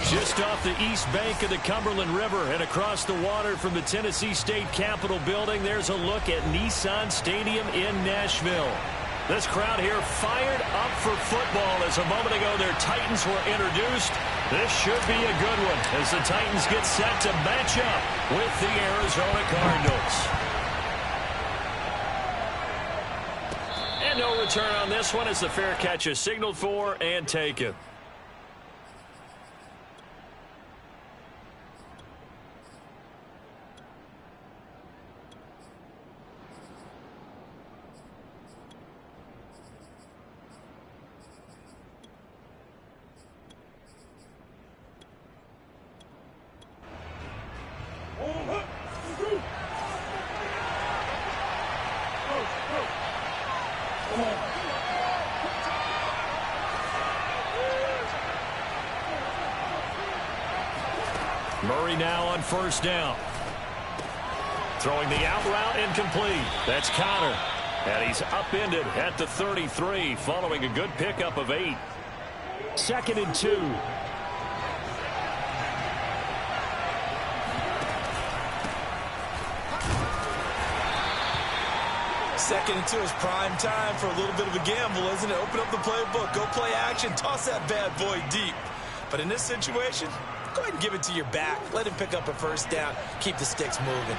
Just off the east bank of the Cumberland River and across the water from the Tennessee State Capitol building, there's a look at Nissan Stadium in Nashville. This crowd here fired up for football as a moment ago their Titans were introduced. This should be a good one as the Titans get set to match up with the Arizona Cardinals. And no return on this one as the fair catch is signaled for and taken. Murray now on first down. Throwing the out route incomplete. That's Connor. And he's upended at the 33 following a good pickup of 8. 2nd and 2. Second and 2 is prime time for a little bit of a gamble, isn't it? Open up the playbook, go play action, toss that bad boy deep. But in this situation, go ahead and give it to your back. Let him pick up a first down. Keep the sticks moving.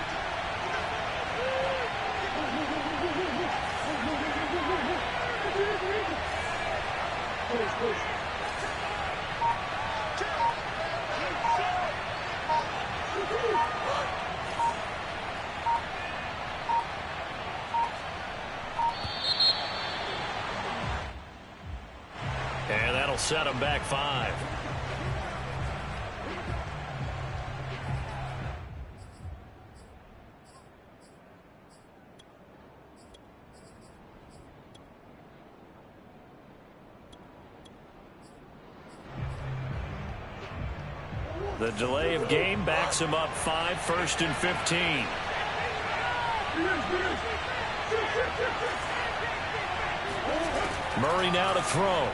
And that'll set him back 5. The delay of game backs him up 5, 1st and 15. Murray now to throw.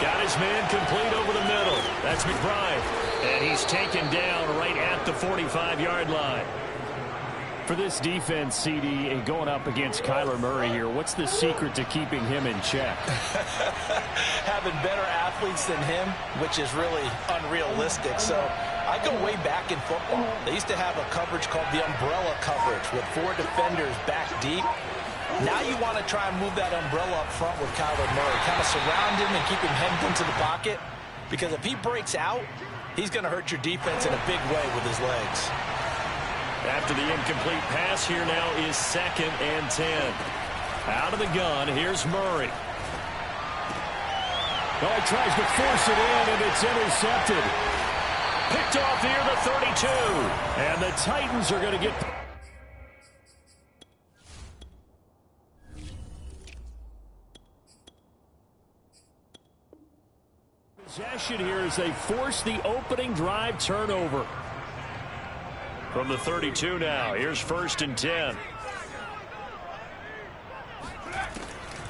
Got his man complete over the middle. That's McBride. And he's taken down right at the 45-yard line. For this defense, CD, and going up against Kyler Murray here, what's the secret to keeping him in check? Having better athletes than him, which is really unrealistic. So I go way back in football. They used to have a coverage called the umbrella coverage with 4 defenders back deep. Now you want to try and move that umbrella up front with Kyler Murray. Kind of surround him and keep him hemmed into the pocket. Because if he breaks out, he's going to hurt your defense in a big way with his legs. After the incomplete pass, here now is 2nd and 10. Out of the gun, here's Murray. Oh, he tries to force it in, and it's intercepted. Picked off near the 32. And the Titans are going to get... possession here as they force the opening drive turnover. From the 32 now, here's 1st and 10.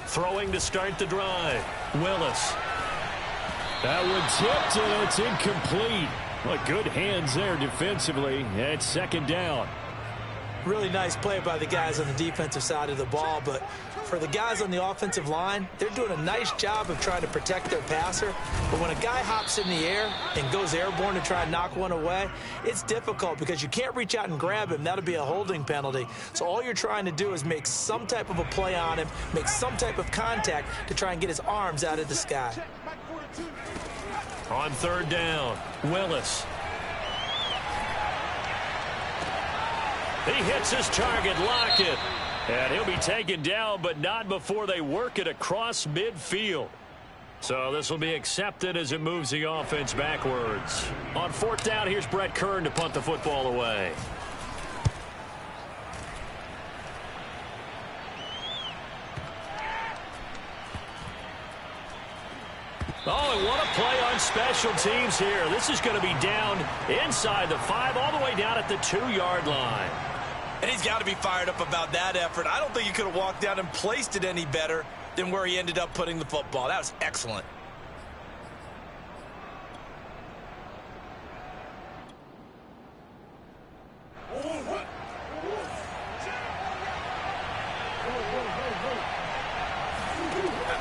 Throwing to start the drive. Willis. That one tipped, and it's incomplete. Well, good hands there defensively. And it's 2nd down. Really nice play by the guys on the defensive side of the ball, but for the guys on the offensive line, they're doing a nice job of trying to protect their passer. But when a guy hops in the air and goes airborne to try and knock one away, it's difficult because you can't reach out and grab him. That'll be a holding penalty. So all you're trying to do is make some type of a play on him, make some type of contact to try and get his arms out of the sky. On 3rd down, Willis. He hits his target, Lockett. And he'll be taken down, but not before they work it across midfield. So this will be accepted as it moves the offense backwards. On 4th down, here's Brett Kern to punt the football away. Oh, and what a play on special teams here. This is going to be down inside the 5, all the way down at the 2-yard line. And he's got to be fired up about that effort. I don't think he could have walked down and placed it any better than where he ended up putting the football. That was excellent.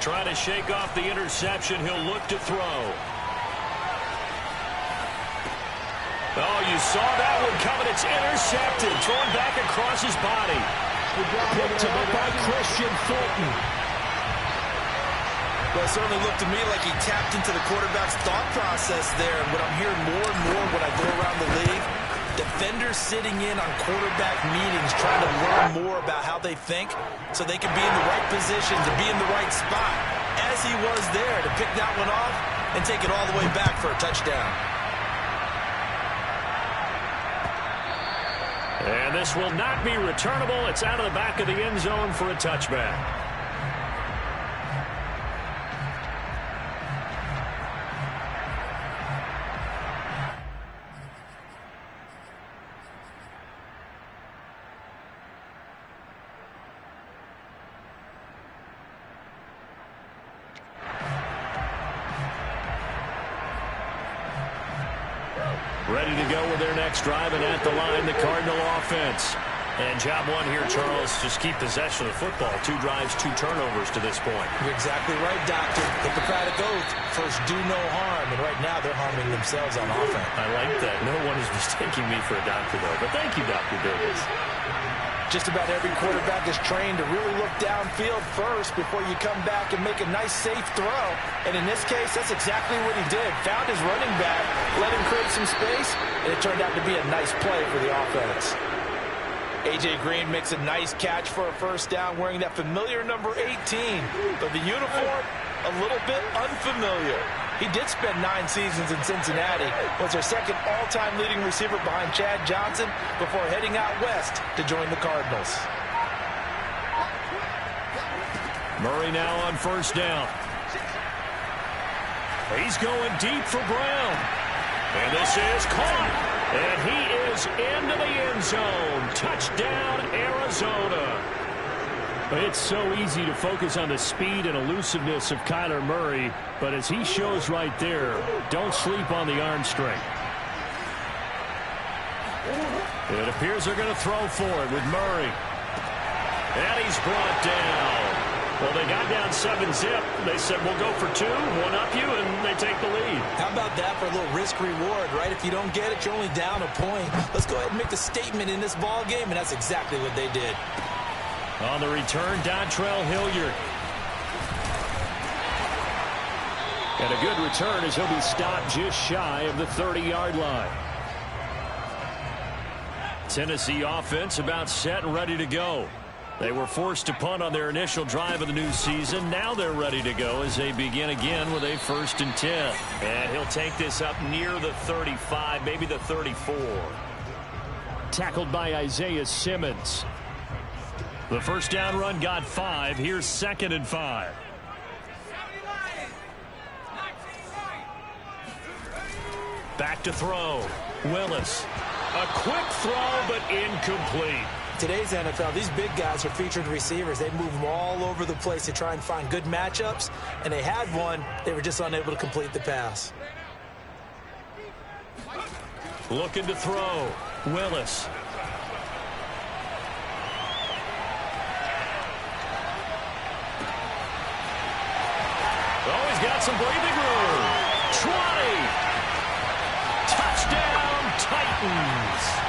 Trying to shake off the interception. He'll look to throw. Oh, you saw that one coming. It's intercepted. Thrown back across his body. Picked him up by Christian Fulton. Well, it certainly looked to me like he tapped into the quarterback's thought process there. And what I'm hearing more and more when I go around the league, defenders sitting in on quarterback meetings trying to learn more about how they think so they can be in the right position to be in the right spot, as he was there to pick that one off and take it all the way back for a touchdown. And this will not be returnable. It's out of the back of the end zone for a touchback. Ready to go with their next drive, and at the line, the Cardinal offense. And job one here, Charles, just keep possession of the football. 2 drives, 2 turnovers to this point. You're exactly right, Doctor. Hippocratic oath, first do no harm. And right now, they're harming themselves on offense. I like that. No one is mistaking me for a doctor, though. But thank you, Dr. Davis. Just about every quarterback is trained to really look downfield first before you come back and make a nice, safe throw. And in this case, that's exactly what he did. Found his running back, let him create some space, and it turned out to be a nice play for the offense. A.J. Green makes a nice catch for a first down wearing that familiar number 18. But the uniform, a little bit unfamiliar. He did spend 9 seasons in Cincinnati, was their second all-time leading receiver behind Chad Johnson before heading out west to join the Cardinals. Murray now on first down. He's going deep for Brown. And this is caught. And he is into the end zone. Touchdown, Arizona. It's so easy to focus on the speed and elusiveness of Kyler Murray, but as he shows right there, don't sleep on the arm strength. It appears they're going to throw for it with Murray. And he's brought down. Well, they got down 7-zip. They said, we'll go for 2, one up you, and they take the lead. How about that for a little risk-reward, right? If you don't get it, you're only down a point. Let's go ahead and make the statement in this ball game, and that's exactly what they did. On the return, Dontrell Hilliard. And a good return as he'll be stopped just shy of the 30-yard line. Tennessee offense about set and ready to go. They were forced to punt on their initial drive of the new season. Now they're ready to go as they begin again with a 1st and 10. And he'll take this up near the 35, maybe the 34. Tackled by Isaiah Simmons. The first down run got 5. Here's 2nd and 5. Back to throw. Willis. A quick throw, but incomplete. Today's NFL, these big guys are featured receivers. They move them all over the place to try and find good matchups, and they had one. They were just unable to complete the pass. Looking to throw. Willis. Oh, he's got some breathing room. 20. Touchdown, Titans.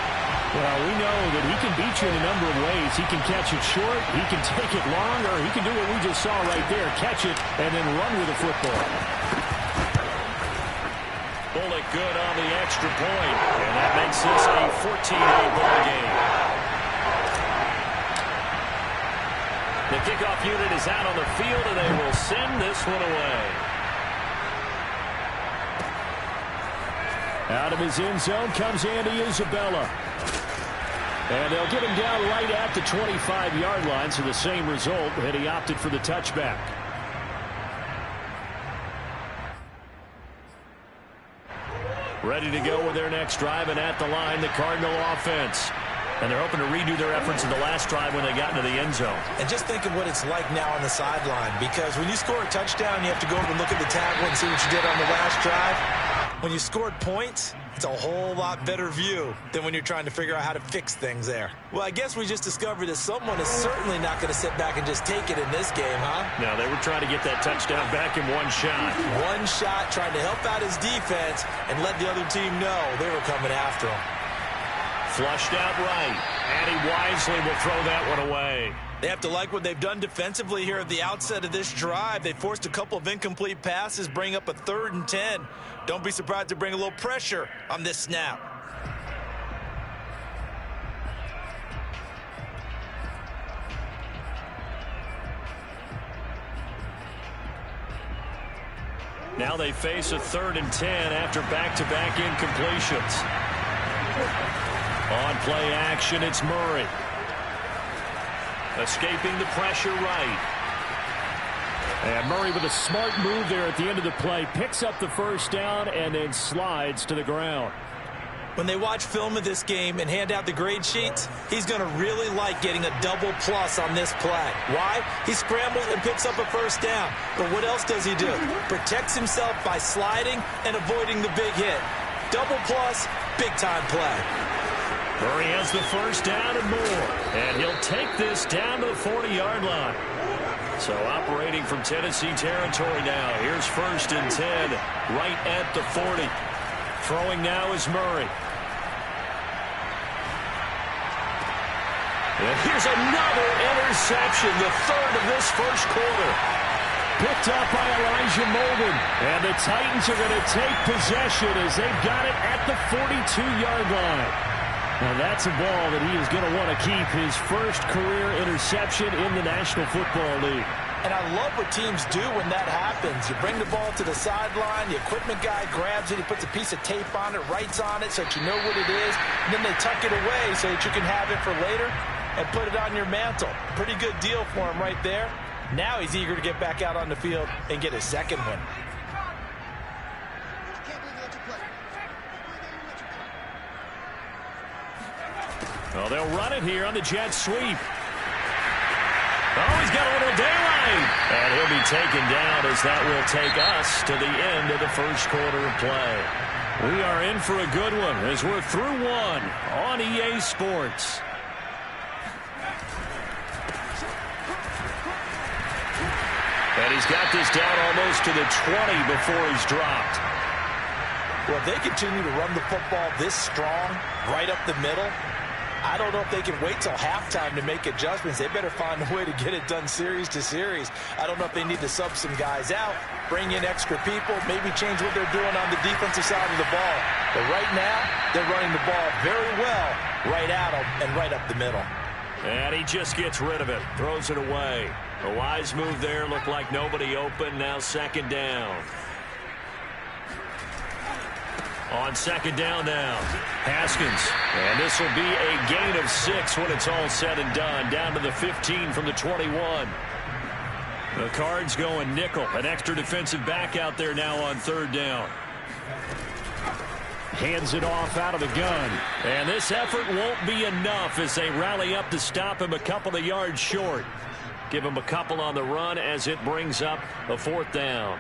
Well, we know that he can beat you in a number of ways. He can catch it short, he can take it long, or he can do what we just saw right there, catch it and then run with the football. Bullock good on the extra point, and that makes this a 14-8 ball game. The kickoff unit is out on the field, and they will send this one away. Out of his end zone comes Andy Isabella. And they'll get him down right at the 25-yard line, so the same result, and he opted for the touchback. Ready to go with their next drive, and at the line, the Cardinal offense. And they're hoping to redo their efforts in the last drive when they got into the end zone. And just think of what it's like now on the sideline, because when you score a touchdown, you have to go over and look at the tablet and see what you did on the last drive. When you scored points, it's a whole lot better view than when you're trying to figure out how to fix things there. Well, I guess we just discovered that someone is certainly not going to sit back and just take it in this game, huh? No, they were trying to get that touchdown back in one shot. One shot, trying to help out his defense and let the other team know they were coming after him. Flushed out right, and he wisely will throw that one away. They have to like what they've done defensively here at the outset of this drive. They forced a couple of incomplete passes, bring up a 3rd and 10. Don't be surprised to bring a little pressure on this snap. Now they face a 3rd and 10 after back-to-back incompletions. On play action, it's Murray. Escaping the pressure right. And Murray with a smart move there at the end of the play. Picks up the first down and then slides to the ground. When they watch film of this game and hand out the grade sheets, he's going to really like getting a double plus on this play. Why? He scrambles and picks up a first down. But what else does he do? Protects himself by sliding and avoiding the big hit. Double plus, big-time play. Murray has the first down and more. And he'll take this down to the 40-yard line. So operating from Tennessee territory now. Here's 1st and 10 right at the 40. Throwing now is Murray. And here's another interception, the 3rd of this first quarter. Picked up by Elijah Molden. And the Titans are going to take possession as they've got it at the 42-yard line. Now that's a ball that he is going to want to keep, his first career interception in the National Football League. And I love what teams do when that happens. You bring the ball to the sideline, the equipment guy grabs it, he puts a piece of tape on it, writes on it so that you know what it is, and then they tuck it away so that you can have it for later and put it on your mantle. Pretty good deal for him right there. Now he's eager to get back out on the field and get his second one. Well, they'll run it here on the jet sweep. Oh, he's got a little daylight. And he'll be taken down as that will take us to the end of the first quarter of play. We are in for a good one as we're through one on EA Sports. And he's got this down almost to the 20 before he's dropped. Well, if they continue to run the football this strong, right up the middle, I don't know if they can wait till halftime to make adjustments. They better find a way to get it done series to series. I don't know if they need to sub some guys out, bring in extra people, maybe change what they're doing on the defensive side of the ball. But right now, they're running the ball very well right at them and right up the middle. And he just gets rid of it, throws it away. A wise move there, looked like nobody open, now 2nd down. On 2nd down now, Haskins. And this will be a gain of 6 when it's all said and done. Down to the 15 from the 21. The Cards going nickel. An extra defensive back out there now on 3rd down. Hands it off out of the gun. And this effort won't be enough as they rally up to stop him a couple of yards short. Give him a couple on the run as it brings up a 4th down.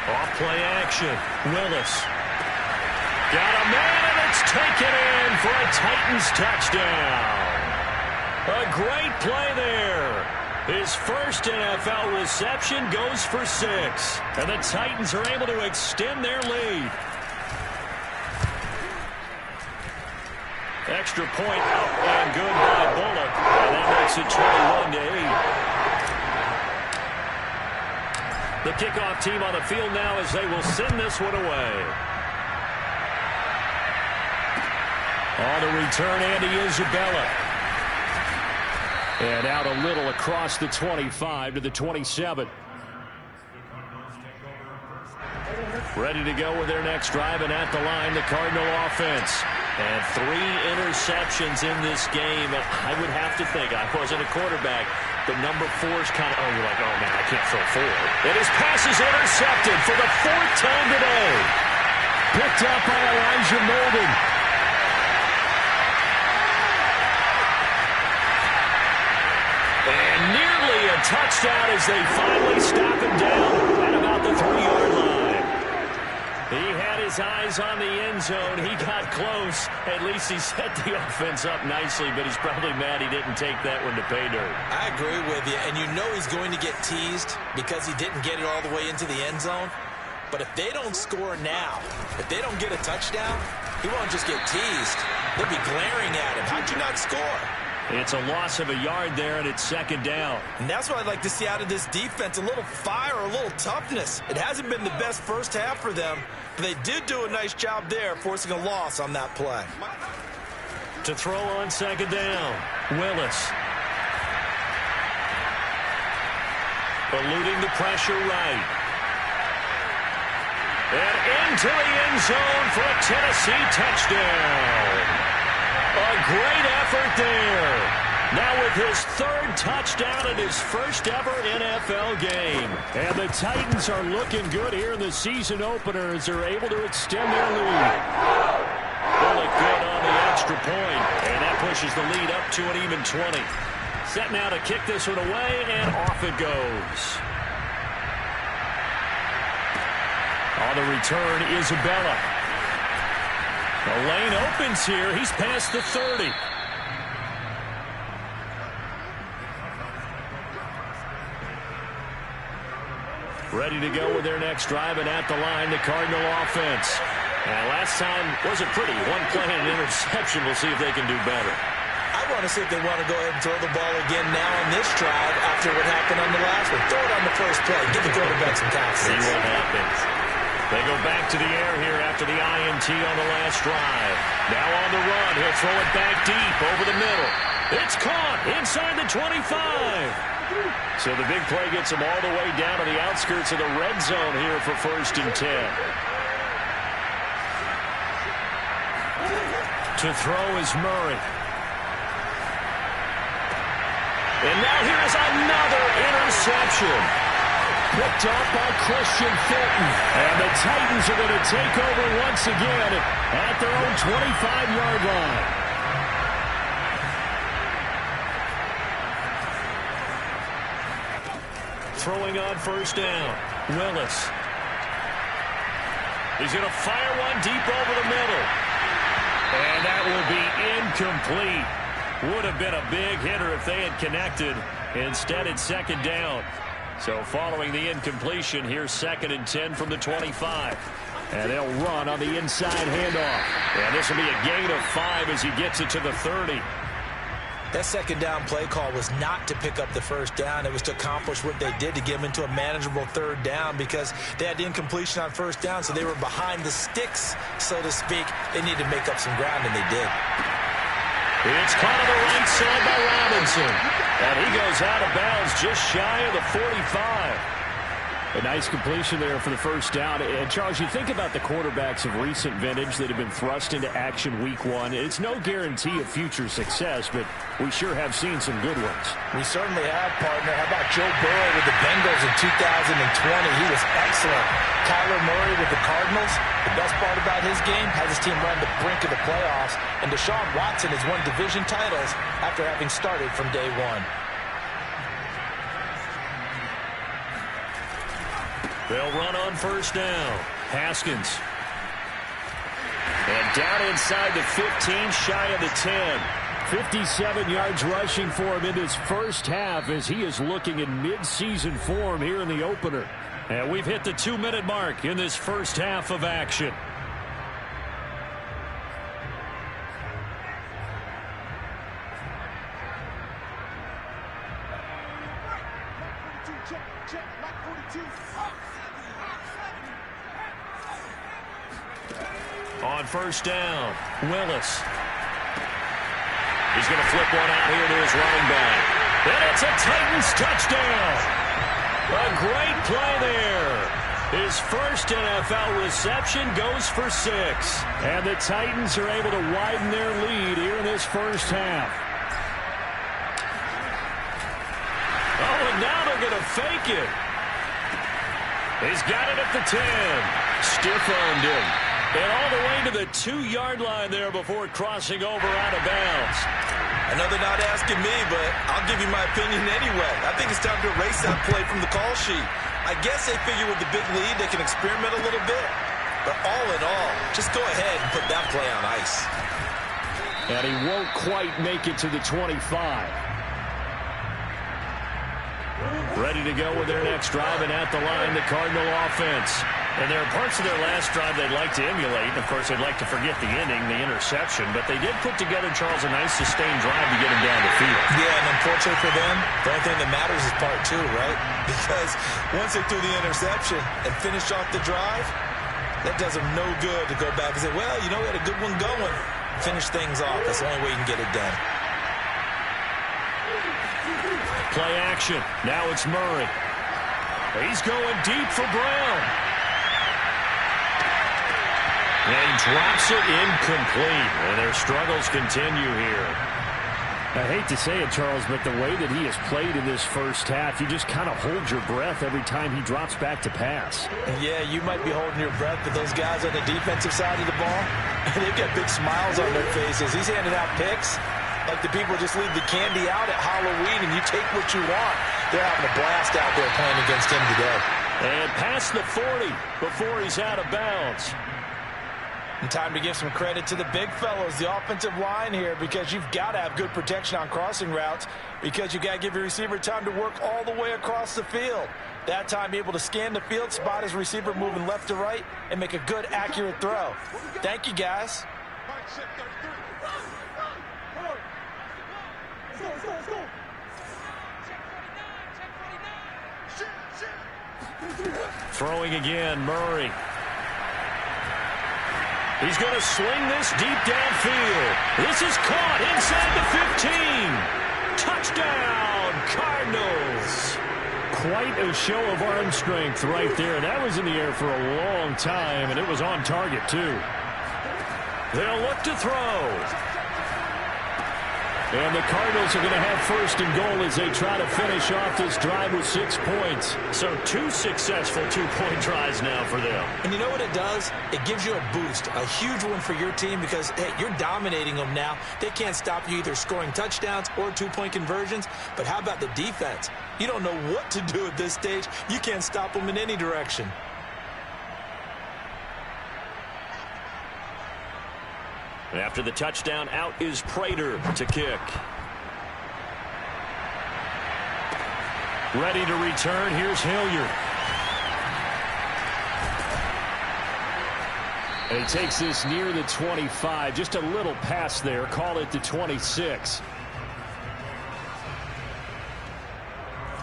Off play action. Willis. Got a man, and it's taken in for a Titans touchdown. A great play there. His first NFL reception goes for 6. And the Titans are able to extend their lead. Extra point up and good by Bullock. And that makes it 21-8. The kickoff team on the field now as they will send this one away. On the return, Andy Isabella. And out a little across the 25 to the 27. Ready to go with their next drive, and at the line, the Cardinal offense. And 3 interceptions in this game. I would have to think, I wasn't a quarterback, but number 4 is kind of, you're like, oh, man, I can't throw 4. And his pass is intercepted for the 4th time today. Picked up by Elijah Molden. touchdown as they finally stop him down at about the 3-yard line. He had his eyes on the end zone. He got close. At least he set the offense up nicely, but he's probably mad he didn't take that one to pay dirt. I agree with you, and you know he's going to get teased because he didn't get it all the way into the end zone. But if they don't score now, if they don't get a touchdown, he won't just get teased. They'll be glaring at him. How'd you not score? It's a loss of a yard there, and it's 2nd down. And that's what I'd like to see out of this defense, a little fire, a little toughness. It hasn't been the best first half for them, but they did do a nice job there, forcing a loss on that play. To throw on 2nd down, Willis. Eluding the pressure right. And into the end zone for a Tennessee touchdown. A great effort there. Now with his 3rd touchdown in his first ever NFL game. And the Titans are looking good here in the season opener as they're able to extend their lead. Really good on the extra point. And that pushes the lead up to an even 20. Set now to kick this one away, and off it goes. On the return, Isabella. The lane opens here. He's past the 30. Ready to go with their next drive, and at the line, the Cardinal offense. And last time wasn't pretty. One play and an interception. We'll see if they can do better. I want to see if they want to go ahead and throw the ball again now on this drive after what happened on the last one. Throw it on the first play. Give the quarterback some confidence. See what happens. They go back to the air here after the INT on the last drive. Now on the run. He'll throw it back deep over the middle. It's caught inside the 25. So the big play gets him all the way down to the outskirts of the red zone here for 1st and 10. To throw is Murray. And now here is another interception. Picked up by Christian Fulton. And the Titans are going to take over once again at their own 25-yard line. Throwing on 1st down, Willis. He's going to fire one deep over the middle. And that will be incomplete. Would have been a big hitter if they had connected. Instead, it's 2nd down. So following the incompletion, here's 2nd and 10 from the 25. And they'll run on the inside handoff. And this will be a gain of 5 as he gets it to the 30. That 2nd down play call was not to pick up the 1st down. It was to accomplish what they did to get them into a manageable 3rd down because they had the incompletion on 1st down, so they were behind the sticks, so to speak. They needed to make up some ground, and they did. It's caught on the right side by Robinson. And he goes out of bounds just shy of the 45. A nice completion there for the 1st down. And, Charles, you think about the quarterbacks of recent vintage that have been thrust into action week 1. It's no guarantee of future success, but we sure have seen some good ones. We certainly have, partner. How about Joe Burrow with the Bengals in 2020? He was excellent. Kyler Murray with the Cardinals. The best part about his game has his team run the brink of the playoffs. And Deshaun Watson has won division titles after having started from day 1. They'll run on 1st down. Haskins. And down inside the 15, shy of the 10. 57 yards rushing for him in his first half as he is looking in mid-season form here in the opener. And we've hit the 2-minute mark in this first half of action. On 1st down, Willis. He's going to flip one out here to his running back. And it's a Titans touchdown. A great play there. His first NFL reception goes for 6. And the Titans are able to widen their lead here in this first half. Oh, and now they're going to fake it. He's got it at the 10. Stiff-armed him. And all the way to the 2-yard line there before crossing over out of bounds. Another not asking me, but I'll give you my opinion anyway. I think it's time to erase that play from the call sheet. I guess they figure with the big lead they can experiment a little bit. But all in all, just go ahead and put that play on ice. And he won't quite make it to the 25. Ready to go with their next drive, and at the line, the Cardinal offense. And there are parts of their last drive they'd like to emulate. And, of course, they'd like to forget the inning, the interception. But they did put together, Charles, a nice sustained drive to get him down the field. Yeah, and unfortunately for them, the only thing that matters is part 2, right? Because once they threw the interception and finished off the drive, that does them no good to go back and say, well, you know, we had a good one going. Finish things off. That's the only way you can get it done. Play action. Now it's Murray. He's going deep for Brown. And he drops it incomplete. And their struggles continue here. I hate to say it, Charles, but the way that he has played in this first half, you just kind of hold your breath every time he drops back to pass. Yeah, you might be holding your breath, but those guys on the defensive side of the ball, they've got big smiles on their faces. He's handing out picks like the people just leave the candy out at Halloween and you take what you want. They're having a blast out there playing against him today. And past the 40 before he's out of bounds. And time to give some credit to the big fellows, the offensive line here, because you've got to have good protection on crossing routes because you've got to give your receiver time to work all the way across the field. That time, be able to scan the field, spot his receiver moving left to right, and make a good, accurate throw. Thank you, guys. Throwing again, Murray. He's going to swing this deep downfield. This is caught inside the 15. Touchdown, Cardinals. Quite a show of arm strength right there. That was in the air for a long time, and it was on target, too. They'll look to throw. And the Cardinals are going to have first and goal as they try to finish off this drive with 6 points. So 2 successful 2-point drives now for them. And you know what it does? It gives you a boost, a huge one for your team because, hey, you're dominating them now. They can't stop you either scoring touchdowns or 2-point conversions. But how about the defense? You don't know what to do at this stage. You can't stop them in any direction. After the touchdown, out is Prater to kick. Ready to return. Here's Hilliard. And he takes this near the 25. Just a little pass there. Call it the 26.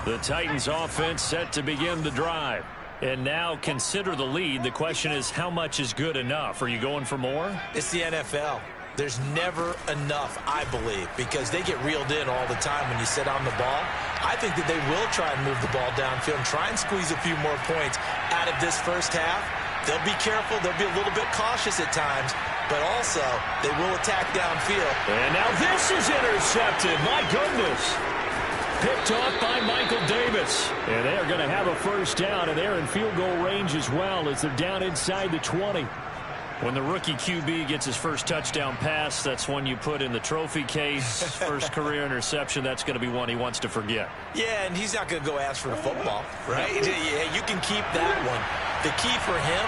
The Titans offense set to begin the drive. And now consider the lead. The question is, how much is good enough? Are you going for more? It's the NFL. There's never enough, I believe, because they get reeled in all the time when you sit on the ball. I think that they will try and move the ball downfield and try and squeeze a few more points out of this first half. They'll be careful. They'll be a little bit cautious at times, but also they will attack downfield. And now this is intercepted. My goodness. Picked off by Michael Davis. And they are going to have a first down, and they're in field goal range as well as they're down inside the 20. When the rookie QB gets his first touchdown pass, that's one you put in the trophy case. First career interception, that's going to be one he wants to forget. Yeah, and he's not going to go ask for the football, right? Yeah, you can keep that one. The key for him,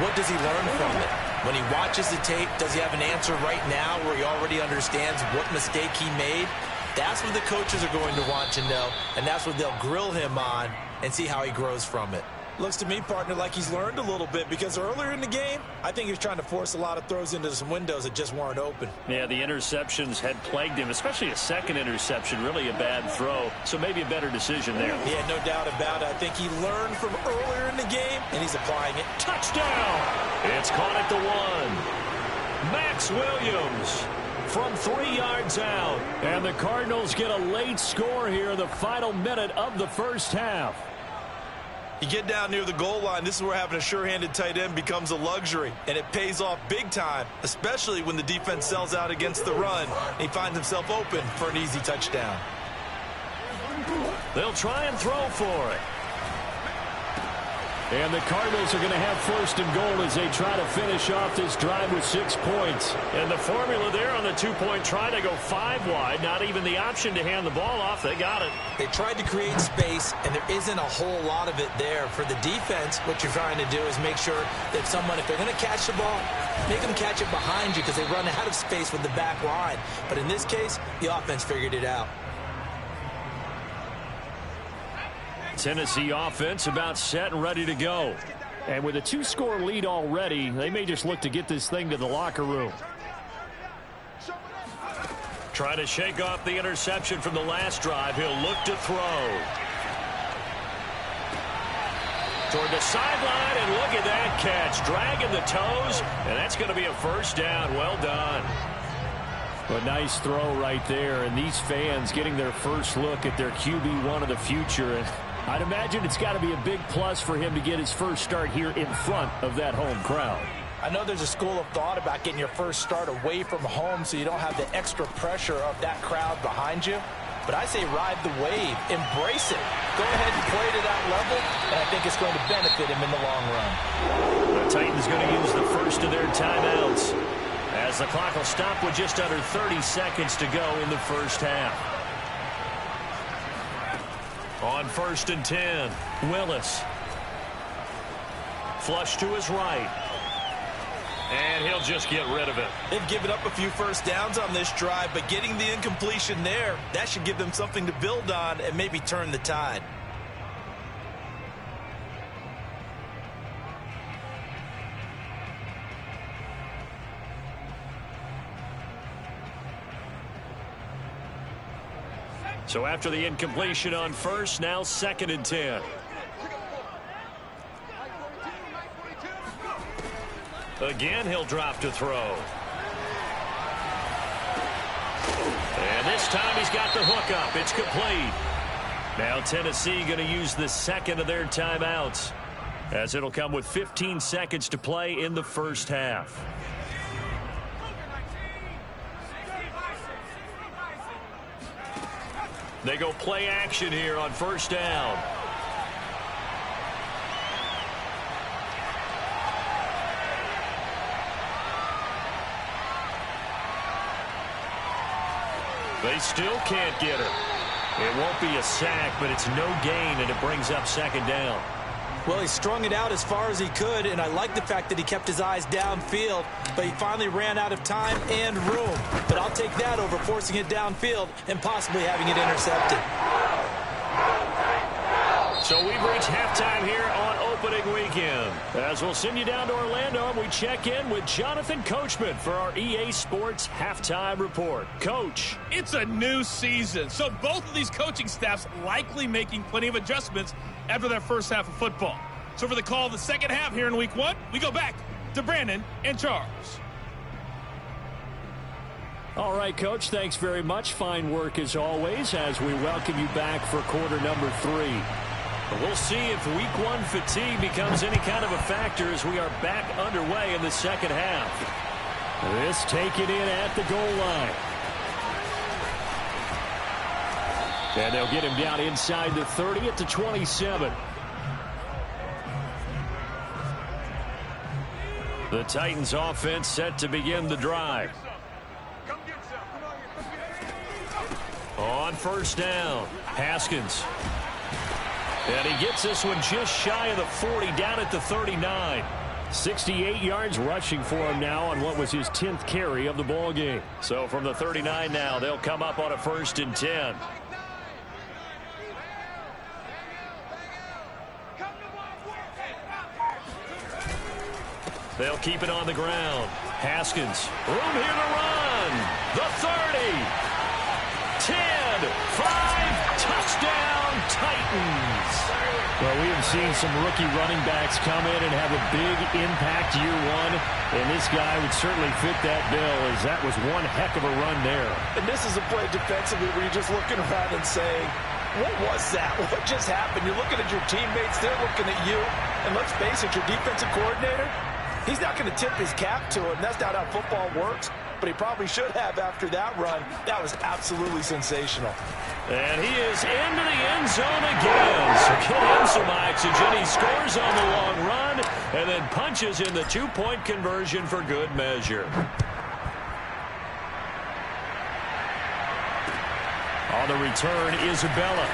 what does he learn from it? When he watches the tape, does he have an answer right now where he already understands what mistake he made? That's what the coaches are going to want to know, and that's what they'll grill him on and see how he grows from it. Looks to me, partner, like he's learned a little bit because earlier in the game, I think he was trying to force a lot of throws into some windows that just weren't open. Yeah, the interceptions had plagued him, especially a second interception, really a bad throw. So maybe a better decision there. Yeah, no doubt about it. I think he learned from earlier in the game, and he's applying it. Touchdown! It's caught at the 1. Max Williams from 3 yards out. And the Cardinals get a late score here in the final minute of the first half. You get down near the goal line, this is where having a sure-handed tight end becomes a luxury, and it pays off big time, especially when the defense sells out against the run. He finds himself open for an easy touchdown. They'll try and throw for it. And the Cardinals are going to have first and goal as they try to finish off this drive with 6 points. And the formula there on the two-point try to go 5 wide. Not even the option to hand the ball off. They got it. They tried to create space, and there isn't a whole lot of it there. For the defense, what you're trying to do is make sure that someone, if they're going to catch the ball, make them catch it behind you because they run out of space with the back line. But in this case, the offense figured it out. Tennessee offense about set and ready to go. And with a 2-score lead already, they may just look to get this thing to the locker room. Trying to shake off the interception from the last drive. He'll look to throw. Toward the sideline, and look at that catch. Dragging the toes, and that's going to be a first down. Well done. A nice throw right there, and these fans getting their first look at their QB1 of the future. And I'd imagine it's got to be a big plus for him to get his first start here in front of that home crowd. I know there's a school of thought about getting your first start away from home so you don't have the extra pressure of that crowd behind you. But I say ride the wave. Embrace it. Go ahead and play to that level, and I think it's going to benefit him in the long run. The Titans going to use the first of their timeouts as the clock will stop with just under 30 seconds to go in the first half. On 1st and 10, Willis. Flush to his right. And he'll just get rid of it. They've given up a few first downs on this drive, but getting the incompletion there, that should give them something to build on and maybe turn the tide. So after the incompletion on first, now 2nd and 10. Again, he'll drop to throw. And this time he's got the hook up. It's complete. Now Tennessee going to use the second of their timeouts, as it'll come with 15 seconds to play in the first half. They go play action here on first down. They still can't get her. It won't be a sack, but it's no gain, and it brings up 2nd down. Well, he strung it out as far as he could, and I like the fact that he kept his eyes downfield, but he finally ran out of time and room. But I'll take that over forcing it downfield and possibly having it intercepted. So we've reached halftime here on opening weekend. As we'll send you down to Orlando, and we check in with Jonathan Coachman for our EA Sports Halftime Report. Coach. It's a new season, so both of these coaching staffs likely making plenty of adjustments after their first half of football. So for the call of the second half here in week 1, we go back to Brandon and Charles. All right, Coach, thanks very much. Fine work as always as we welcome you back for quarter number 3. We'll see if week 1 fatigue becomes any kind of a factor as we are back underway in the second half. This taken in at the goal line. And they'll get him down inside the 30 at the 27. The Titans offense set to begin the drive. On first down, Haskins. And he gets this one just shy of the 40, down at the 39. 68 yards rushing for him now on what was his 10th carry of the ball game. So from the 39 now, they'll come up on a 1st and 10. They'll keep it on the ground. Haskins, room here to run. The 30. 10, 5, touchdown, Titans. Well, we have seen some rookie running backs come in and have a big impact year 1, and this guy would certainly fit that bill, as that was one heck of a run there. And this is a play defensively where you're just looking around and saying, what was that? What just happened? You're looking at your teammates, they're looking at you, and let's face it, your defensive coordinator, he's not going to tip his cap to him. That's not how football works. but he probably should have after that run. That was absolutely sensational. And he is into the end zone again. So get him some oxygen. He scores on the long run and then punches in the two-point conversion for good measure. On the return, Isabella.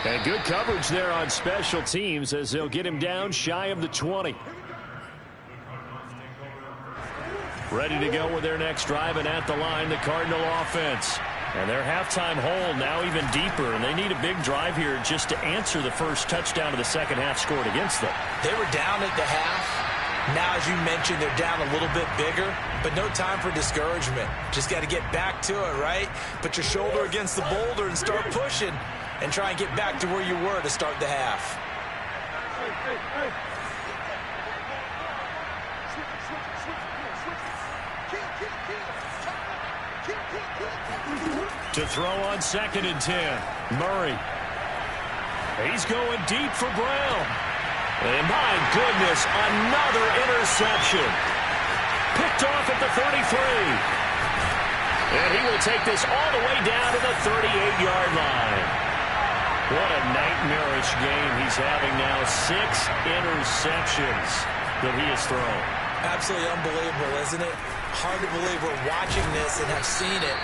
And good coverage there on special teams as they'll get him down shy of the 20. Ready to go with their next drive, and at the line, the Cardinal offense. And their halftime hole now even deeper, and they need a big drive here just to answer the first touchdown of the second half scored against them. They were down at the half. Now, as you mentioned, they're down a little bit bigger, but no time for discouragement. Just got to get back to it, right? Put your shoulder against the boulder and start pushing and try and get back to where you were to start the half. To throw on 2nd and 10. Murray. He's going deep for Brown. And my goodness, another interception. Picked off at the 33. And he will take this all the way down to the 38-yard line. What a nightmarish game he's having now. 6 interceptions that he has thrown. Absolutely unbelievable, isn't it? Hard to believe we're watching this and have seen it,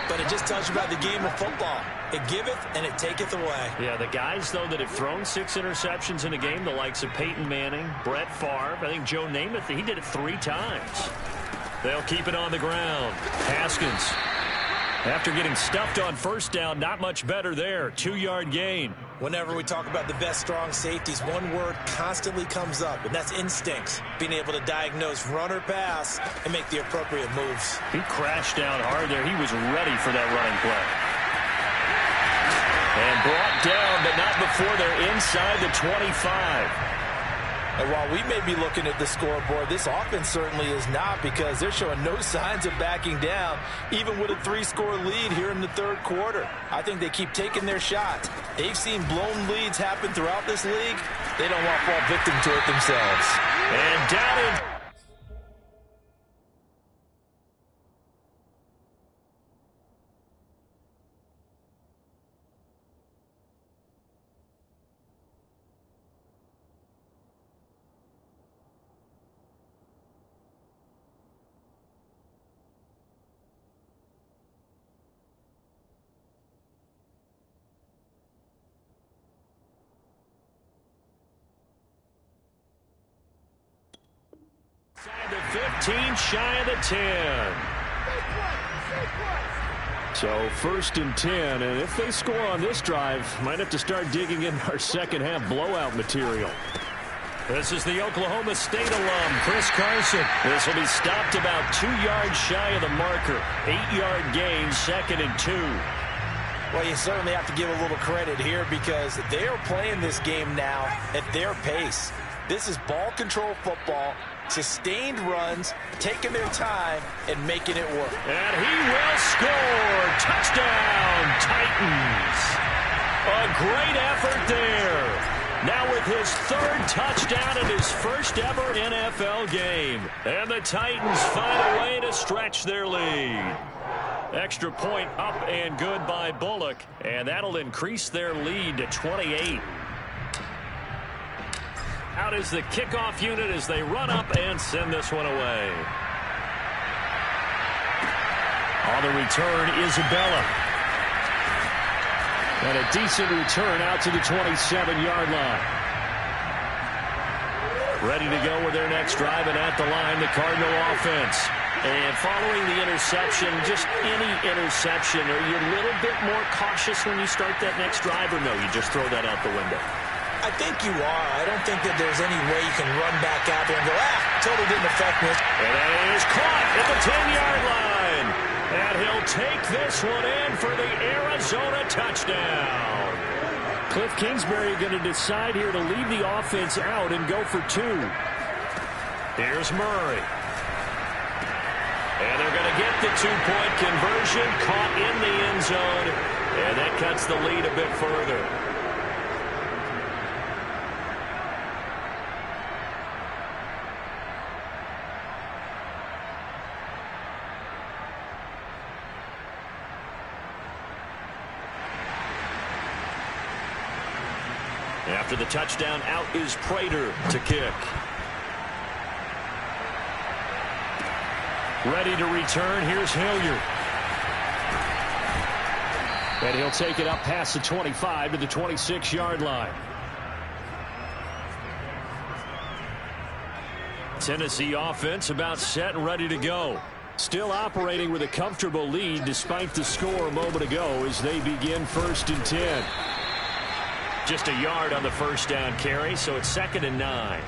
but it just tells you about the game of football. It giveth and it taketh away. Yeah, the guys, though, that have thrown 6 interceptions in a game, the likes of Peyton Manning, Brett Favre, I think Joe Namath, he did it 3 times. They'll keep it on the ground. Haskins, after getting stuffed on first down, not much better there. 2-yard gain. Whenever we talk about the best strong safeties, one word constantly comes up, and that's instincts. Being able to diagnose run or pass and make the appropriate moves. He crashed down hard there. He was ready for that running play. And brought down, but not before they're inside the 25. And while we may be looking at the scoreboard, this offense certainly is not, because they're showing no signs of backing down, even with a 3-score lead here in the third quarter. I think they keep taking their shots. They've seen blown leads happen throughout this league. They don't want to fall victim to it themselves. And down in... The 15, shy of the 10. So 1st and 10, and if they score on this drive, might have to start digging in our second half blowout material. This is the Oklahoma State alum, Chris Carson. This will be stopped about 2 yards shy of the marker. 8-yard gain, 2nd and 2. Well, you certainly have to give a little credit here, because they are playing this game now at their pace. This is ball control football, sustained runs, taking their time, and making it work. And he will score. Touchdown, Titans. A great effort there. Now with his 3rd touchdown in his first ever NFL game. And the Titans find a way to stretch their lead. Extra point up and good by Bullock. And that'll increase their lead to 28. Out is the kickoff unit as they run up and send this one away. On the return, Isabella. And a decent return out to the 27-yard line. Ready to go with their next drive, and at the line, the Cardinal offense. And following the interception, just any interception, are you a little bit more cautious when you start that next drive, or no, you just throw that out the window? I think you are. I don't think that there's any way you can run back out there and go, totally didn't affect me. And that is caught at the 10-yard line. And he'll take this one in for the Arizona touchdown. Cliff Kingsbury going to decide here to leave the offense out and go for 2. Here's Murray. And they're going to get the 2-point conversion, caught in the end zone. And that cuts the lead a bit further. After the touchdown, out is Prater to kick. Ready to return. Here's Hilliard. And he'll take it up past the 25 to the 26-yard line. Tennessee offense about set and ready to go. Still operating with a comfortable lead despite the score a moment ago as they begin 1st and 10. Just a yard on the first down carry, so it's 2nd and 9.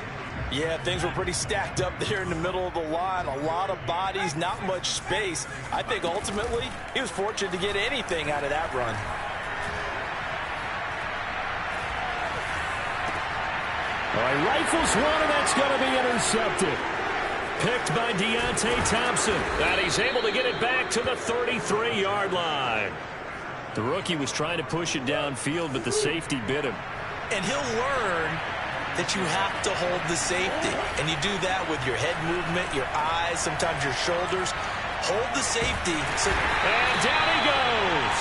Yeah, things were pretty stacked up there in the middle of the line. A lot of bodies, not much space. I think ultimately he was fortunate to get anything out of that run. All right, rifles one, and that's going to be intercepted. Picked by Deontay Thompson. And he's able to get it back to the 33-yard line. The rookie was trying to push it downfield, but the safety bit him. And he'll learn that you have to hold the safety. And you do that with your head movement, your eyes, sometimes your shoulders. Hold the safety. And down he goes.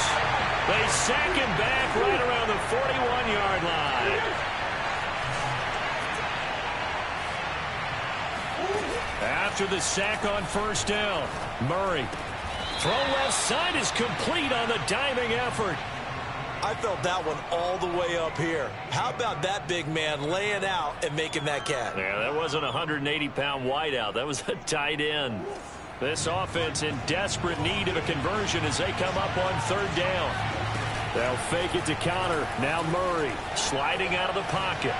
They sack him back right around the 41-yard line. After the sack on first down, Murray. Throw left side is complete on the diving effort. I felt that one all the way up here. How about that big man laying out and making that catch? Yeah, that wasn't a 180-pound wideout. That was a tight end. This offense in desperate need of a conversion as they come up on 3rd down. They'll fake it to counter. Now Murray sliding out of the pocket.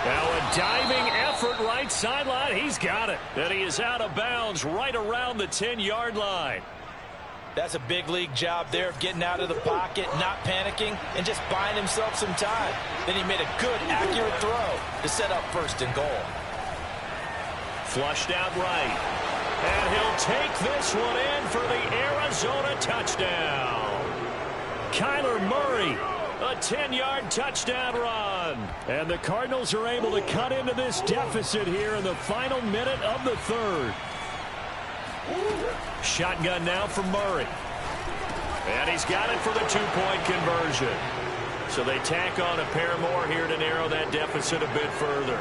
Now a diving effort right sideline. He's got it. And he is out of bounds right around the 10-yard line. That's a big league job there of getting out of the pocket, not panicking, and just buying himself some time. Then he made a good, accurate throw to set up 1st and goal. Flushed out right. And he'll take this one in for the Arizona touchdown. Kyler Murray, a 10-yard touchdown run. And the Cardinals are able to cut into this deficit here in the final minute of the 3rd. Shotgun now for Murray. And he's got it for the 2-point conversion. So they tack on a pair more here to narrow that deficit a bit further.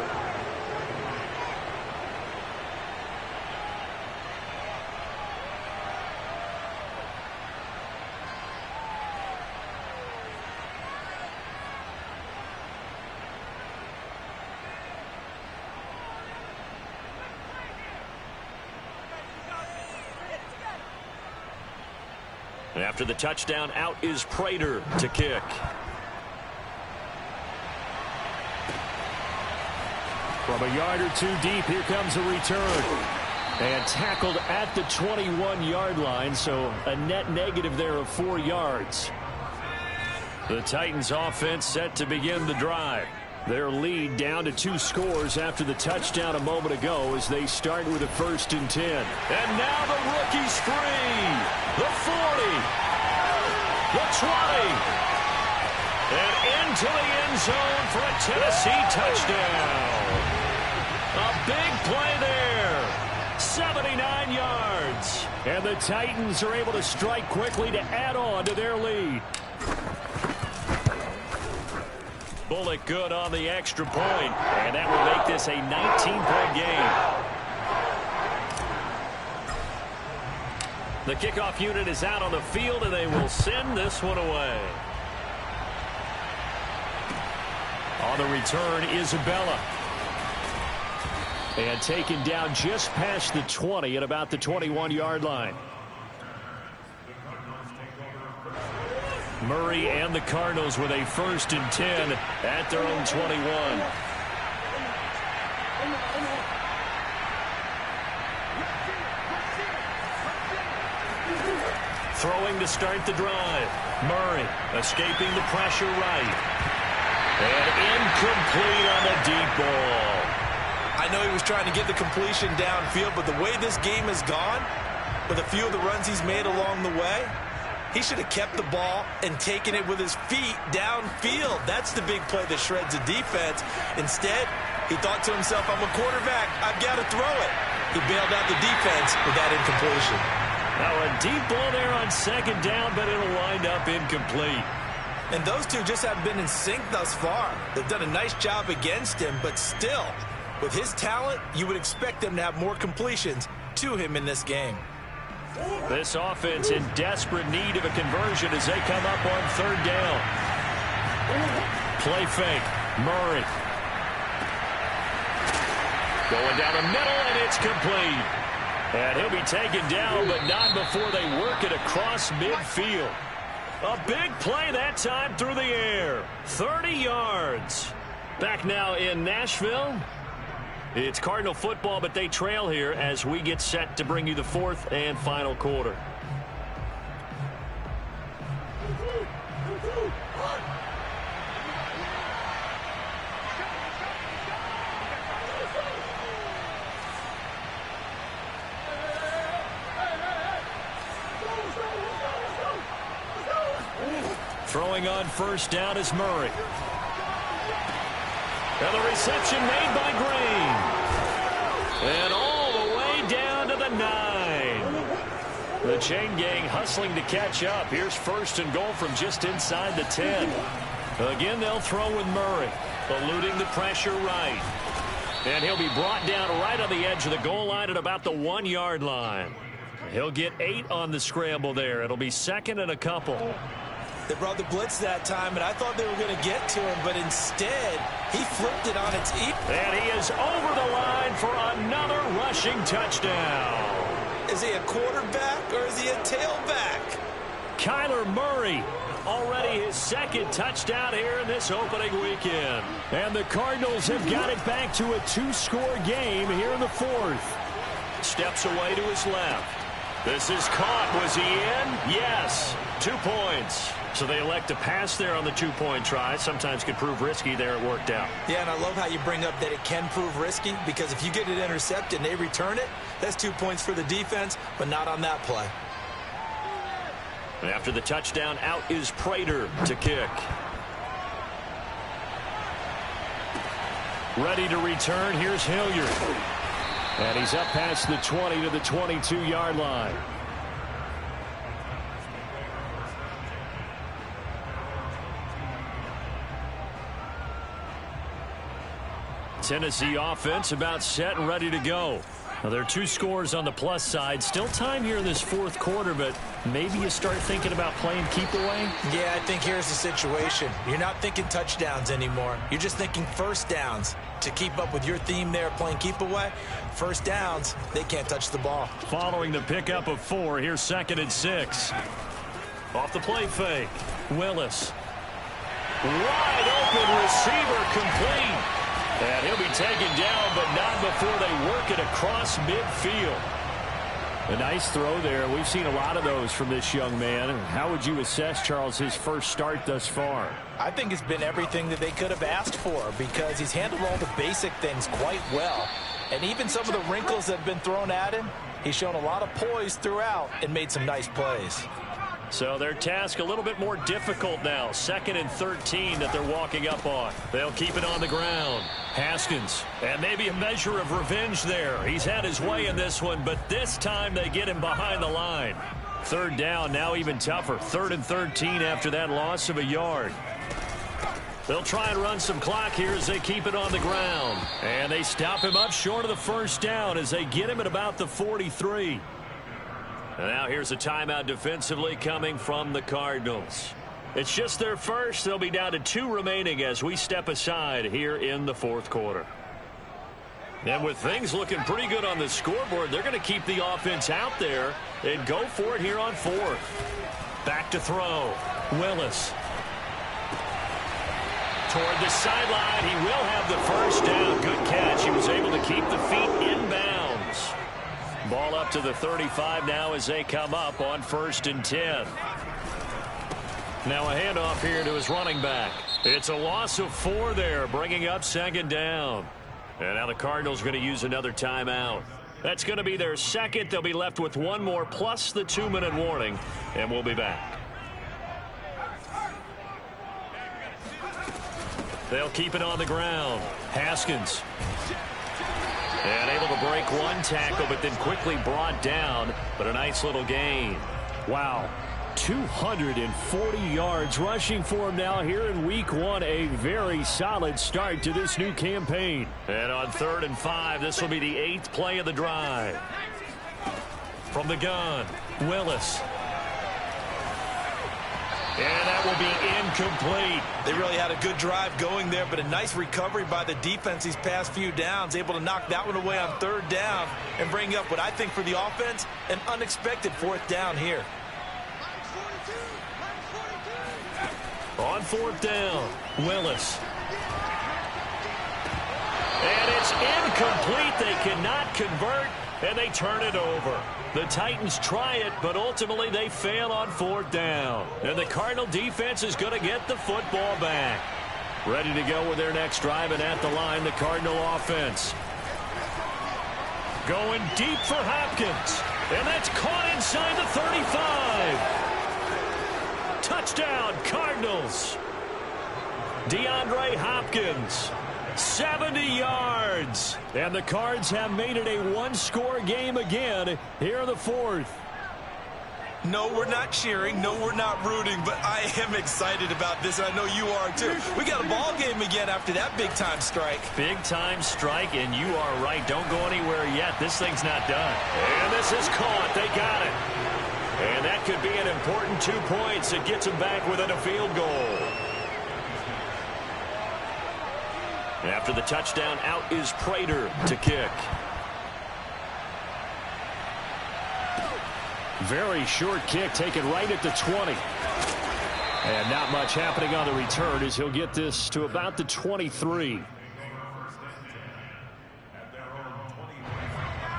After the touchdown, out is Prater to kick. From a yard or two deep, here comes a return. And tackled at the 21-yard line, so a net negative there of 4 yards. The Titans offense set to begin the drive. Their lead down to 2 scores after the touchdown a moment ago as they start with a 1st and 10. And now the rookie's free. The 40. The 20. And into the end zone for a Tennessee touchdown. A big play there. 79 yards. And the Titans are able to strike quickly to add on to their lead. Bullock good on the extra point, and that will make this a 19-point game. The kickoff unit is out on the field, and they will send this one away. On the return, Isabella. And taken down just past the 20 at about the 21-yard line. Murray and the Cardinals with a 1st and 10 at their own 21. Throwing to start the drive. Murray escaping the pressure right. And incomplete on the deep ball. I know he was trying to get the completion downfield, but the way this game has gone, with a few of the runs he's made along the way, he should have kept the ball and taken it with his feet downfield. That's the big play that shreds the defense. Instead, he thought to himself, I'm a quarterback. I've got to throw it. He bailed out the defense with that incompletion. Now a deep ball there on 2nd down, but it'll wind up incomplete. And those two just haven't been in sync thus far. They've done a nice job against him, but still, with his talent, you would expect them to have more completions to him in this game. This offense in desperate need of a conversion as they come up on third down. Play fake. Murray. Going down the middle, and it's complete. And he'll be taken down, but not before they work it across midfield. A big play that time through the air. 30 yards. Back now in Nashville. It's Cardinal football, but they trail here as we get set to bring you the fourth and final quarter. Throwing on first down is Murray. And the reception made by Green. And all the way down to the 9. The chain gang hustling to catch up. Here's first and goal from just inside the 10. Again, they'll throw with Murray, eluding the pressure right. And he'll be brought down right on the edge of the goal line at about the 1-yard line. He'll get 8 on the scramble there. It'll be second and a couple. They brought the blitz that time, and I thought they were going to get to him, but instead, he flipped it on its ear. And he is over the line for another rushing touchdown. Is he a quarterback or is he a tailback? Kyler Murray, already his second touchdown here in this opening weekend. And the Cardinals have got it back to a 2-score game here in the fourth. Steps away to his left. This is caught. Was he in? Yes. 2 points. So they elect to pass there on the 2-point try. Sometimes could prove risky there. It worked out. Yeah, and I love how you bring up that it can prove risky, because if you get it intercepted and they return it, that's 2 points for the defense, but not on that play. And after the touchdown, out is Prater to kick. Ready to return. Here's Hilliard. And he's up past the 20 to the 22-yard line. Tennessee offense about set and ready to go. Now, there are 2 scores on the plus side. Still time here in this fourth quarter, but maybe you start thinking about playing keep away? Yeah, I think here's the situation. You're not thinking touchdowns anymore. You're just thinking first downs. To keep up with your theme there, playing keep away, first downs, they can't touch the ball. Following the pickup of 4, here's 2nd and 6. Off the play fake. Willis. Wide open receiver complete. And he'll be taken down, but not before they work it across midfield. A nice throw there. We've seen a lot of those from this young man. How would you assess, Charles, his first start thus far? I think it's been everything that they could have asked for, because he's handled all the basic things quite well. And even some of the wrinkles that have been thrown at him, he's shown a lot of poise throughout and made some nice plays. So their task a little bit more difficult now. 2nd and 13 that they're walking up on. They'll keep it on the ground. Haskins, and maybe a measure of revenge there. He's had his way in this one, but this time they get him behind the line. 3rd down, now even tougher. 3rd and 13 after that loss of a yard. They'll try and run some clock here as they keep it on the ground. And they stop him up short of the first down as they get him at about the 43. And now here's a timeout defensively coming from the Cardinals. It's just their first. They'll be down to 2 remaining as we step aside here in the fourth quarter. And with things looking pretty good on the scoreboard, they're going to keep the offense out there and go for it here on 4th. Back to throw. Willis. Toward the sideline. He will have the first down. Good catch. He was able to keep the feet inbounds. Ball up to the 35 now as they come up on 1st and 10. Now a handoff here to his running back. It's a loss of 4 there, bringing up 2nd down. And now the Cardinals are going to use another timeout. That's going to be their 2nd. They'll be left with 1 more plus the 2-minute warning, and we'll be back. They'll keep it on the ground. Haskins. And able to break 1 tackle, but then quickly brought down. But a nice little gain. Wow. 240 yards rushing for him now here in week 1. A very solid start to this new campaign. And on 3rd and 5, this will be the 8th play of the drive. From the gun, Willis. And that will be incomplete. They really had a good drive going there, but a nice recovery by the defense these past few downs, able to knock that one away on 3rd down and bring up what I think for the offense, an unexpected 4th down here. On 4th down, Willis. And it's incomplete. They cannot convert, and they turn it over. The Titans try it, but ultimately they fail on 4th down. And the Cardinal defense is going to get the football back. Ready to go with their next drive, and at the line, the Cardinal offense. Going deep for Hopkins. And that's caught inside the 35. Touchdown, Cardinals. DeAndre Hopkins. 70 yards. And the Cards have made it a one-score game again here in the 4th. No, we're not cheering. No, we're not rooting, but I am excited about this, and I know you are too. We got a ball game again after that big-time strike. Big-time strike, and you are right. Don't go anywhere yet. This thing's not done. And this is caught. They got it. And that could be an important 2 points. It gets them back within a field goal. After the touchdown, out is Prater to kick. Very short kick taken right at the 20. And not much happening on the return as he'll get this to about the 23.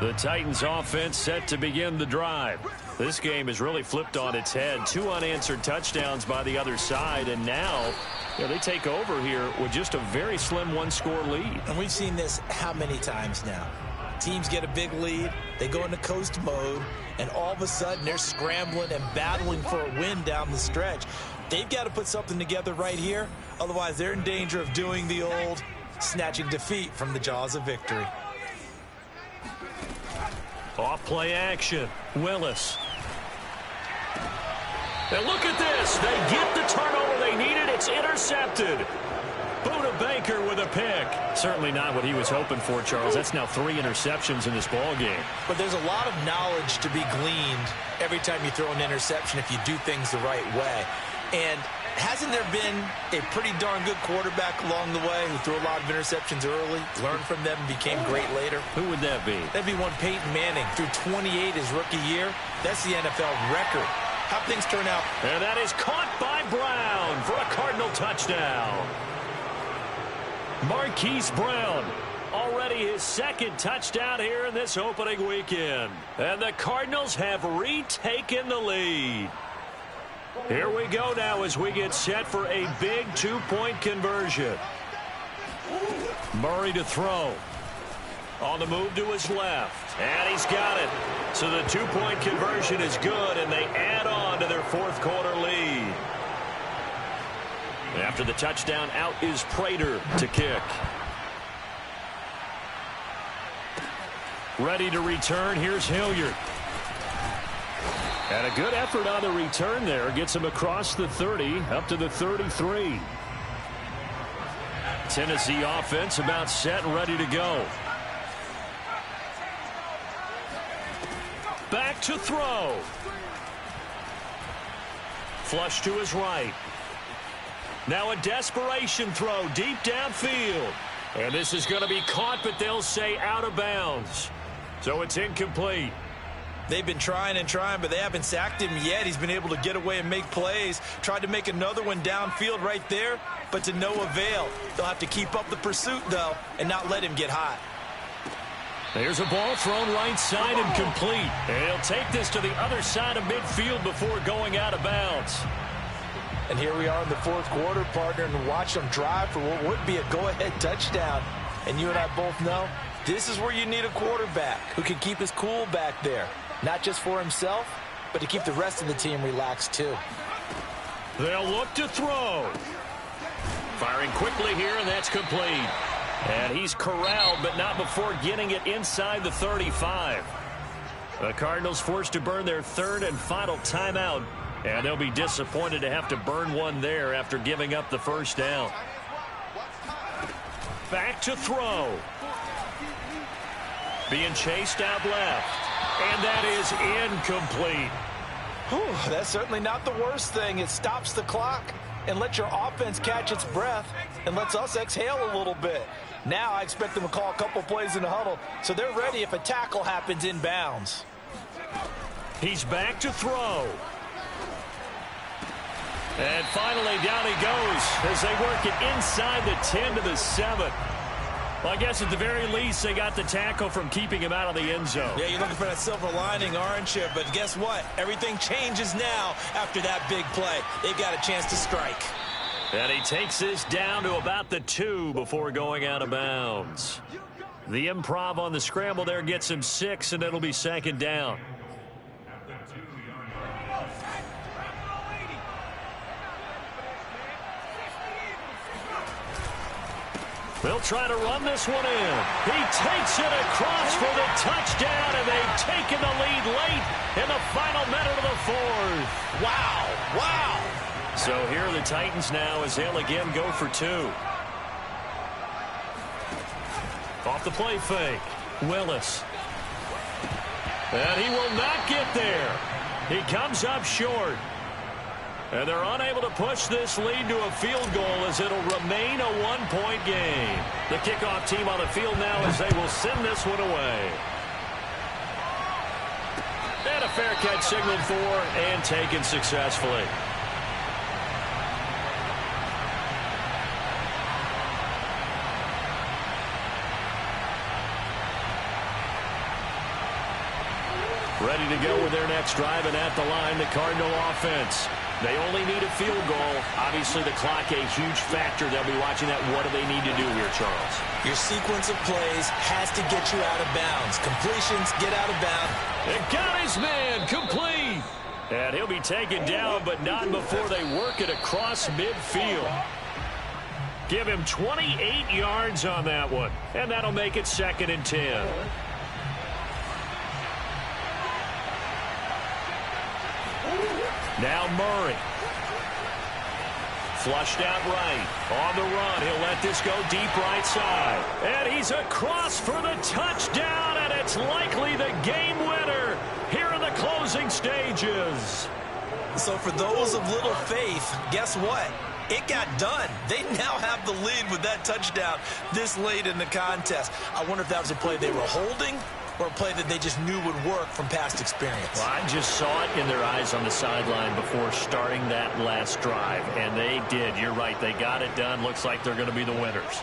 The Titans offense set to begin the drive. This game is really flipped on its head. 2 unanswered touchdowns by the other side, and now they take over here with just a very slim one-score lead. And we've seen this how many times now? Teams get a big lead, they go into coast mode, and all of a sudden they're scrambling and battling for a win down the stretch. They've got to put something together right here, otherwise they're in danger of doing the old snatching defeat from the jaws of victory. Off play action, Willis. And look at this. They get the turnover they needed. It's intercepted. Buda Baker with a pick. Certainly not what he was hoping for, Charles. That's now 3 interceptions in this ball game. But there's a lot of knowledge to be gleaned every time you throw an interception if you do things the right way. And hasn't there been a pretty darn good quarterback along the way who threw a lot of interceptions early, learned from them, and became great later? Who would that be? That'd be one Peyton Manning. Threw 28 his rookie year. That's the NFL record. How things turn out. And that is caught by Brown for a Cardinal touchdown. Marquise Brown, already his 2nd touchdown here in this opening weekend. And the Cardinals have retaken the lead. Here we go now as we get set for a big 2-point conversion. Murray to throw. On the move to his left. And he's got it. So the 2-point conversion is good, and they add on to their 4th quarter lead. After the touchdown, out is Prater to kick. Ready to return. Here's Hilliard. And a good effort on the return there. Gets him across the 30, up to the 33. Tennessee offense about set and ready to go. Back to throw. Flush to his right. Now a desperation throw deep downfield. And this is going to be caught, but they'll say out of bounds. So it's incomplete. They've been trying and trying, but they haven't sacked him yet. He's been able to get away and make plays. Tried to make another one downfield right there, but to no avail. They'll have to keep up the pursuit, though, and not let him get hot. There's a ball thrown right side and complete. And he'll take this to the other side of midfield before going out of bounds. And here we are in the 4th quarter, partner, and watch them drive for what would be a go-ahead touchdown. And you and I both know this is where you need a quarterback who can keep his cool back there. Not just for himself, but to keep the rest of the team relaxed too. They'll look to throw. Firing quickly here, and that's complete. And he's corralled, but not before getting it inside the 35. The Cardinals forced to burn their 3rd and final timeout And they'll be disappointed to have to burn one there after giving up the first down. Back to throw. Being chased out left. And that is incomplete. Whew, that's certainly not the worst thing. It stops the clock and lets your offense catch its breath and lets us exhale a little bit. Now I expect them to call a couple plays in the huddle so they're ready if a tackle happens inbounds. He's back to throw. And finally down he goes as they work it inside the 10 to the 7. Well, I guess at the very least they got the tackle from keeping him out of the end zone. Yeah, you're looking for that silver lining, aren't you? But guess what? Everything changes now after that big play. They've got a chance to strike. And he takes this down to about the 2 before going out of bounds. The improv on the scramble there gets him 6, and it'll be second down. They'll try to run this one in. He takes it across for the touchdown, and they've taken the lead late in the final minute of the 4th. Wow, wow. So here are the Titans now as they'll again go for 2. Off the play fake. Willis. And he will not get there. He comes up short. And they're unable to push this lead to a field goal as it'll remain a one-point game. The kickoff team on the field now as they will send this one away. And a fair catch signaled for and taken successfully. Ready to go with their next drive, and at the line, the Cardinal offense. They only need a field goal. Obviously, the clock a huge factor. They'll be watching that. What do they need to do here, Charles? Your sequence of plays has to get you out of bounds. Completions, get out of bounds. And got his man complete. And he'll be taken down, but not before they work it across midfield. Give him 28 yards on that one. And that'll make it 2nd and 10. Now Murray. Flushed out right. On the run. He'll let this go deep right side. And he's across for the touchdown, and it's likely the game winner here in the closing stages. So for those of little faith, guess what? It got done. They now have the lead with that touchdown this late in the contest. I wonder if that was a play they were holding or a play that they just knew would work from past experience. Well, I just saw it in their eyes on the sideline before starting that last drive, and they did. You're right. They got it done. Looks like they're going to be the winners.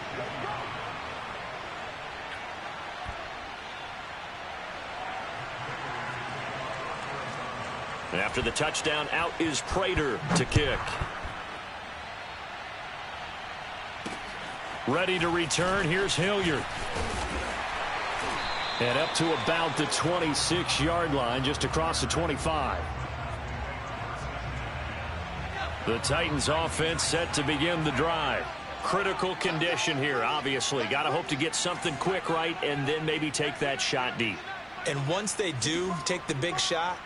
After the touchdown, out is Prater to kick. Ready to return. Here's Hilliard. And up to about the 26-yard line, just across the 25. The Titans offense set to begin the drive. Critical condition here, obviously. Got to hope to get something quick right and then maybe take that shot deep. And once they do take the big shot,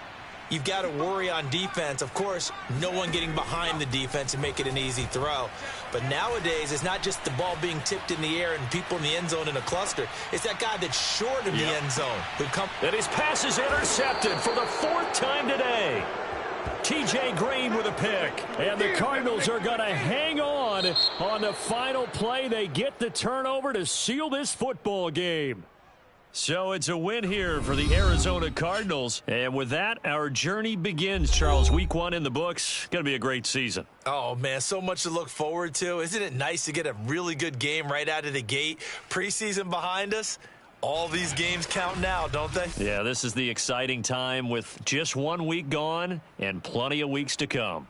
you've got to worry on defense. Of course, no one getting behind the defense and make it an easy throw. But nowadays, it's not just the ball being tipped in the air and people in the end zone in a cluster. It's that guy that's short of the end zone who comes. And his pass is intercepted for the 4th time today. T.J. Green with a pick. And the Cardinals are going to hang on the final play. They get the turnover to seal this football game. So it's a win here for the Arizona Cardinals. And with that, our journey begins, Charles. Week 1 in the books. Going to be a great season. Oh, man, so much to look forward to. Isn't it nice to get a really good game right out of the gate? Preseason behind us. All these games count now, don't they? Yeah, this is the exciting time with just 1 week gone and plenty of weeks to come.